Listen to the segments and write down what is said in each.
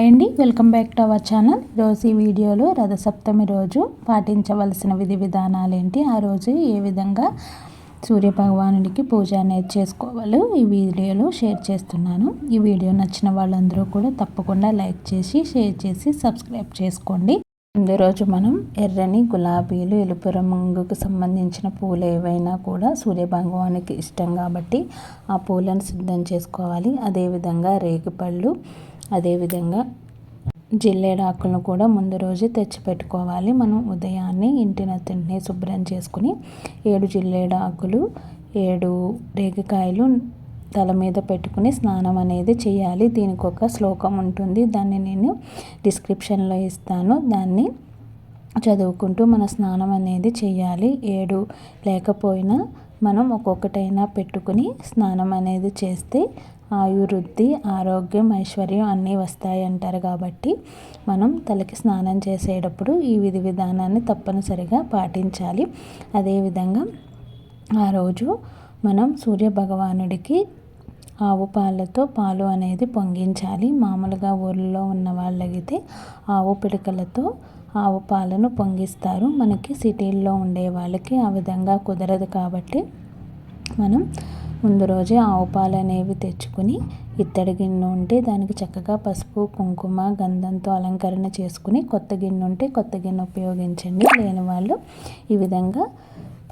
Hi అండి, welcome back to our channel. ఈరోజు ఈ వీడియోలో రథసప్తమి రోజు పాటించవలసిన విధి విధానాలు ఏంటి, ఆ రోజు ఏ విధంగా సూర్యభగవానుడికి పూజ అనేది చేసుకోవాలో ఈ వీడియోలో షేర్ చేస్తున్నాను. ఈ వీడియో నచ్చిన వాళ్ళందరూ కూడా తప్పకుండా లైక్ చేసి షేర్ చేసి సబ్స్క్రైబ్ చేసుకోండి. ముందు రోజు మనం ఎర్రని, గులాబీలు, ఎలుపు రంగుకు సంబంధించిన పూలు ఏవైనా కూడా సూర్యభగవానికి ఇష్టం కాబట్టి ఆ పూలను సిద్ధం చేసుకోవాలి. అదేవిధంగా రేగిపళ్ళు, అదేవిధంగా జిల్లేడాకులను కూడా ముందు రోజు తెచ్చిపెట్టుకోవాలి. మనం ఉదయాన్నే ఇంటిని శుభ్రం చేసుకుని 7 జిల్లేడాకులు 7 రేగికాయలు తల మీద పెట్టుకుని స్నానం అనేది చేయాలి. దీనికి ఒక శ్లోకం ఉంటుంది, దాన్ని నేను డిస్క్రిప్షన్లో ఇస్తాను. దాన్ని చదువుకుంటూ మన స్నానం అనేది చేయాలి. 7 లేకపోయినా మనం ఒక్కొక్కటైనా పెట్టుకుని స్నానం అనేది చేస్తే ఆయుర్వృద్ధి, ఆరోగ్యం, ఐశ్వర్యం అన్నీ వస్తాయి అంటారు. కాబట్టి మనం తలకి స్నానం చేసేటప్పుడు ఈ విధి విధానాన్ని తప్పనిసరిగా పాటించాలి. అదేవిధంగా ఆ రోజు మనం సూర్యభగవానుడికి ఆవు పాలతో పాలు అనేది పొంగించాలి. మామూలుగా ఊళ్ళో ఉన్న వాళ్ళైతే ఆవు పిడకలతో ఆవు పాలను పొంగిస్తారు. మనకి సిటీల్లో ఉండే వాళ్ళకి ఆ విధంగా కుదరదు కాబట్టి మనం ముందు రోజే ఆవు పాలు అనేవి తెచ్చుకుని ఇత్తడి గిన్నె ఉంటే దానికి చక్కగా పసుపు, కుంకుమ, గంధంతో అలంకరణ చేసుకుని, కొత్త గిన్నె ఉంటే కొత్త గిన్నె ఉపయోగించండి. లేని వాళ్ళు ఈ విధంగా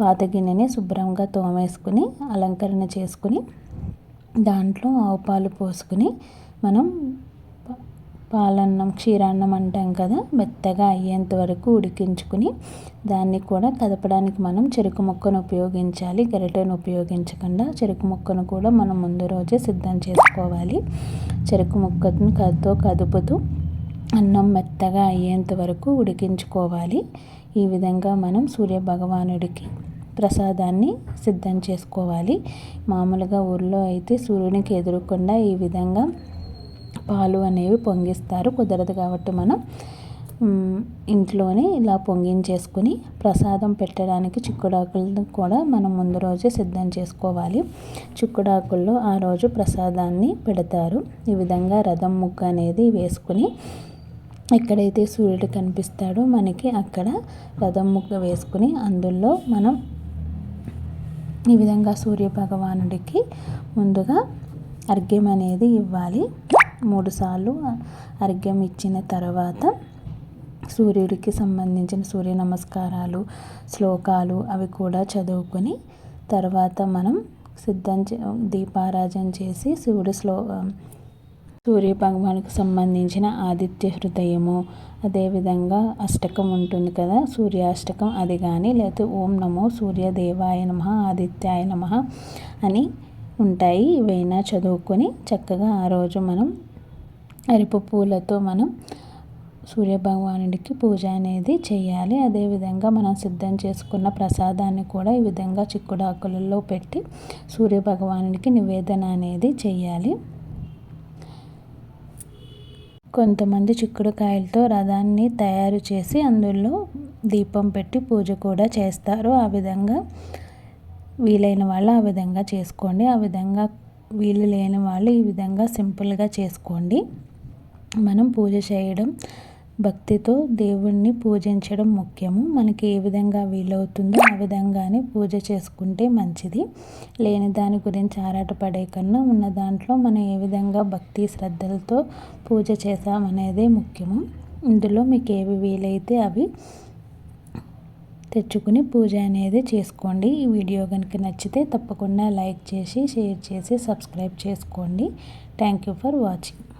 పాత గిన్నెని శుభ్రంగా తోమేసుకుని అలంకరణ చేసుకుని దాంట్లో ఆవు పాలు పోసుకుని మనం పాలన్నం, క్షీరాన్నం అంటాం కదా, మెత్తగా అయ్యేంత వరకు ఉడికించుకుని దాన్ని కూడా కదపడానికి మనం చెరుకు ముక్కను ఉపయోగించాలి. గరిటెను ఉపయోగించకుండా చెరుకు ముక్కను కూడా మనం ముందు రోజే సిద్ధం చేసుకోవాలి. చెరుకు ముక్కను కదుపుతూ అన్నం మెత్తగా అయ్యేంత వరకు ఉడికించుకోవాలి. ఈ విధంగా మనం సూర్యభగవానుడికి ప్రసాదాన్ని సిద్ధం చేసుకోవాలి. మామూలుగా ఊళ్ళో అయితే సూర్యునికి ఎదురకుండా ఈ విధంగా పాలు అనేవి పొంగిస్తారు. కుదరదు కాబట్టి మనం ఇంట్లోనే ఇలా పొంగించేసుకుని ప్రసాదం పెట్టడానికి చిక్కుడాకులను కూడా మనం ముందు రోజే సిద్ధం చేసుకోవాలి. చిక్కుడాకుల్లో ఆ రోజు ప్రసాదాన్ని పెడతారు. ఈ విధంగా రథం ముగ్గు అనేది వేసుకుని ఎక్కడైతే సూర్యుడు కనిపిస్తాడో మనకి అక్కడ రథం ముగ్గు వేసుకుని అందులో మనం ఈ విధంగా సూర్యభగవానుడికి ముందుగా అర్ఘ్యం అనేది ఇవ్వాలి. 3 సార్లు అర్ఘ్యం ఇచ్చిన తర్వాత సూర్యుడికి సంబంధించిన సూర్య నమస్కారాలు, శ్లోకాలు అవి కూడా చదువుకొని తర్వాత మనం దీపారాజన చేసి సూర్య భగవానికి సంబంధించిన ఆదిత్య హృదయము, అదేవిధంగా అష్టకం ఉంటుంది కదా, సూర్యాష్టకం, అది కానీ లేకపోతే ఓం నమో సూర్యదేవాయ నమః, ఆదిత్యాయ నమః అని ఉంటాయి. ఇవైనా చదువుకొని చక్కగా ఆ రోజు మనం అరటి పూలతో మనం సూర్యభగవానుడికి పూజ అనేది చేయాలి. అదేవిధంగా మనం సిద్ధం చేసుకున్న ప్రసాదాన్ని కూడా ఈ విధంగా చిక్కుడాకులలో పెట్టి సూర్యభగవానుడికి నివేదన అనేది చేయాలి. కొంతమంది చిక్కుడుకాయలతో రథాన్ని తయారు చేసి అందులో దీపం పెట్టి పూజ కూడా చేస్తారు. ఆ విధంగా వీలైన వాళ్ళు ఆ విధంగా చేసుకోండి. ఆ విధంగా వీలు లేని వాళ్ళు ఈ విధంగా సింపుల్గా చేసుకోండి. మనం పూజ చేయడం, భక్తితో దేవుణ్ణి పూజించడం ముఖ్యము. మనకి ఏ విధంగా వీలవుతుందో ఆ విధంగానే పూజ చేసుకుంటే మంచిది. లేని దాని గురించి ఆరాటపడే కన్నా ఉన్న దాంట్లో మనం ఏ విధంగా భక్తి శ్రద్ధలతో పూజ చేసామనేదే ముఖ్యము. ఇందులో మీకు ఏవి వీలైతే అవి తెచ్చుకుని పూజ అనేది చేసుకోండి. ఈ వీడియో కనుక నచ్చితే తప్పకుండా లైక్ చేసి షేర్ చేసి సబ్స్క్రైబ్ చేసుకోండి. Thank you for watching.